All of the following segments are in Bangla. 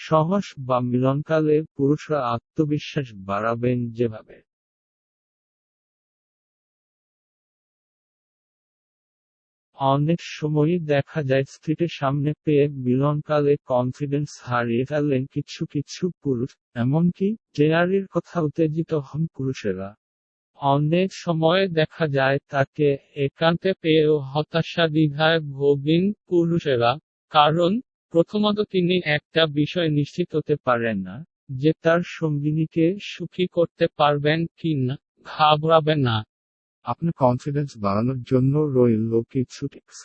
সহজ বা মিলনকালে পুরুষরা আত্মবিশ্বাস বাড়াবেন যেভাবে অনেক সময়ই দেখা যায় স্ত্রীকে সামনে পেয়ে মিলনকালে কনফিডেন্স হারিয়ে ফেলেন কিছু কিছু পুরুষ, এমনকি জেনারির কথা উত্তেজিত হন পুরুষেরা। অনেক সময় দেখা যায় তাকে একান্তে পেয়েও হতাশা দ্বিধায় ভোগেন পুরুষেরা, কারণ প্রথমত তিনি একটা বিষয় নিশ্চিত হতে পারেন না যে তার সঙ্গিনীকে সুখী করতে পারবেন কি না, ঘাবড়াবেন না। আপনার কনফিডেন্স বাড়ানোর জন্য রইল কিছু টিপস।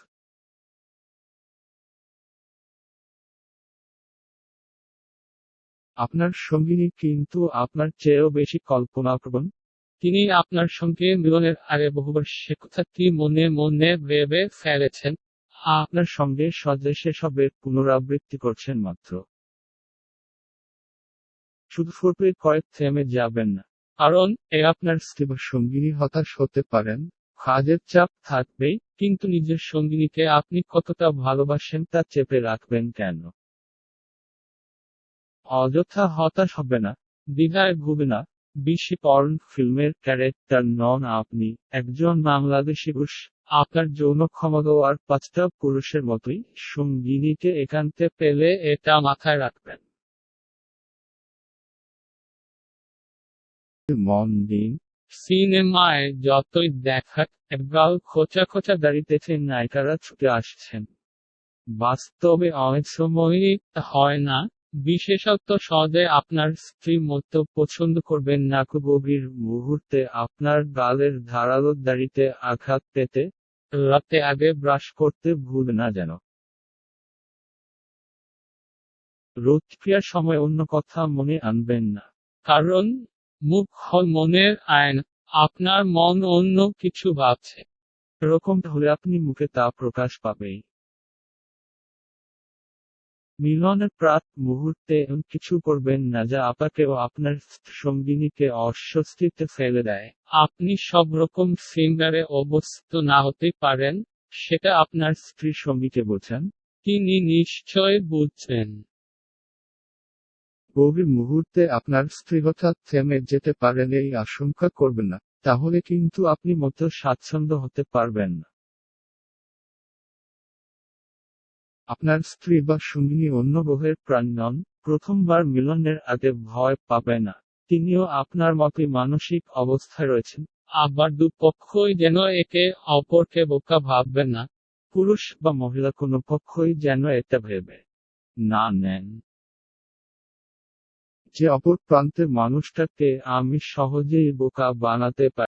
আপনার সঙ্গিনী কিন্তু আপনার চেয়েও বেশি কল্পনাপ্রবণ। তিনি আপনার সঙ্গে মিলনের আগে বহুবার সে কথাটি মনে মনে ভেবে ফেলেছেন। আপনার সঙ্গে সেসবের পুনরাবৃত্তি করছেন মাত্র। শুধু ফুটে কয়েক থেমে যাবেন না, কারণ আপনার স্ত্রী বা সঙ্গিনী হতাশ হতে পারেন। কাজের চাপ থাকবেই, কিন্তু নিজের সঙ্গিনীকে আপনি কতটা ভালোবাসেন তা চেপে রাখবেন কেন? অযথা হতাশ হবে না, দ্বিধায় ভুগবে না। বেশি পর্ন ফিল্মের ক্যারেক্টার নন আপনি, একজন বাংলাদেশি পুরুষ। আপনার যৌন ক্ষমতাও আর 5টা পুরুষের মতোই। সঙ্গিনীকে একান্তে পেলে এটা মাথায় রাখবেন। মন দিন। সিনেমায় যতই দেখাক একগাল খোঁচা খোঁচা দাড়িতে নায়িকারা ছুটে আসছেন, বাস্তবে অনেক সময়ই তা হয় না। বিশেষত সহজে আপনার স্ত্রী মতো পছন্দ করবেন না। গভীর মুহূর্তে আপনার গালের ধারালো দাড়িতে আঘাত পেতে রাতে আগে ব্রাশ করতে ভুল না যেন। রোদক্রিয়ার সময় অন্য কথা মনে আনবেন না, কারণ মুখ হল মনের আয়না, আপনার মন অন্য কিছু ভাবছে। এরকমটা হলে আপনি মুখে তা প্রকাশ পাবেই। মিলনের প্রাক মুহূর্তে এমন কিছু করবেন না যা আপনাকে ও আপনার সঙ্গিনীকে অস্বস্তিতে ফেলে দেয়। আপনি সব রকম সিঙ্গারে অভ্যস্ত না হতে পারেন, সেটা আপনার স্ত্রী সঙ্গীকে বোঝান, তিনি নিশ্চয় বুঝছেন। গভীর মুহূর্তে আপনার স্ত্রী হঠাৎ থেমে যেতে পারেন এই আশঙ্কা করবেন না, তাহলে কিন্তু আপনি মতো স্বাচ্ছন্দ্য হতে পারবেন না। আপনার স্ত্রী বা সঙ্গিনী অন্য গ্রহের প্রাণ নন, প্রথমবার মিলনের আগে ভয় পাবে না। তিনিও আপনার মতোই মানসিক অবস্থায় রয়েছেন। আবার দুপক্ষই যেন একে অপরকে বোকা ভাববেন না। পুরুষ বা মহিলা কোনো পক্ষই যেন এটা ভেবে না নেন যে অপর প্রান্তের মানুষটাকে আমি সহজেই বোকা বানাতে পারি।